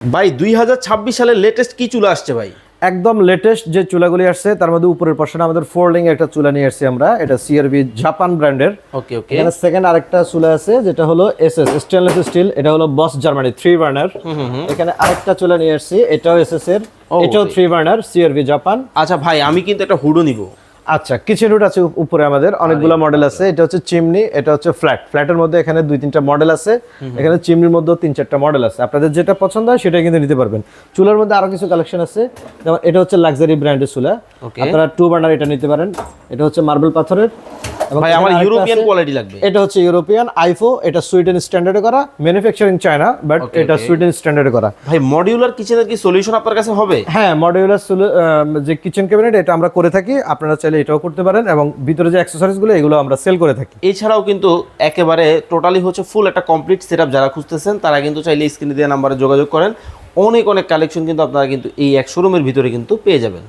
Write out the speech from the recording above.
ভাই 2026 সালের লেটেস্ট কি চুলা আসছে ভাই? একদম লেটেস্ট যে চুলাগুলি আসছে তার মধ্যে উপরের পাশে আমাদের ফোল্ডিং একটা চুলা নিয়ে আসছি আমরা, এটা সিআরবি জাপান ব্র্যান্ডের। ওকে ওকে। এখানে সেকেন্ড আরেকটা চুলা আছে যেটা হলো এসএস স্টেনলেস স্টিল, এটা হলো বস জার্মানি 3 বার্নার। এখানে আরেকটা চুলা নিয়ে আসছি, এটাও এসএস এর, এটাও 3 বার্নার সিআরবি জাপান। আচ্ছা ভাই, আমি কিন্তু একটা হুডো নিব। আচ্ছা, কিচেন রুট আছে উপরে, আমাদের অনেকগুলো মডেল আছে। এটা হচ্ছে চিমনি, এটা হচ্ছে ফ্ল্যাট। ফ্ল্যাটের মধ্যে এখানে 2-3টা মডেল আছে, এখানে চিমনির মধ্যেও 3-4টা মডেল আছে। আপনাদের যেটা পছন্দ হয় সেটাই কিন্তু নিতে পারবেন। চুলার মধ্যে আরো কিছু কালেকশন আছে, যেমন এটা হচ্ছে লাক্সারি ব্র্যান্ডের চুলা, আপনারা 2 বার্নার এটা নিতে পারেন। এটা হচ্ছে মার্বেল পাথরের। এবং ভাই আমার ইউরোপিয়ান কোয়ালিটি লাগবে। এটা হচ্ছে ইউরোপিয়ান আইফো, এটা সুইডেন স্ট্যান্ডার্ডে করা, ম্যানুফ্যাকচারিং চায়না, বাট এটা সুইডেন স্ট্যান্ডার্ডে করা। ভাই মডিউলার কিচেনের কি সলিউশন আপনার কাছে হবে? হ্যাঁ, মডিউলার যে কিচেন ক্যাবিনেট এটা আমরা করে থাকি, আপনারা চাইলে এটাও করতে পারেন, এবং ভিতরে যে অ্যাকসেসরিজগুলো এগুলো আমরা সেল করে থাকি। এছাড়াও কিন্তু একেবারে টোটালি হচ্ছে ফুল একটা কমপ্লিট সেটআপ যারা খুঁজতেছেন তারা কিন্তু চাইলে স্ক্রিনে দেওয়া নাম্বারে যোগাযোগ করেন। অনেক অনেক কালেকশন কিন্তু আপনারা কিন্তু এই এক শোরুমের ভিতরে কিন্তু পেয়ে যাবেন।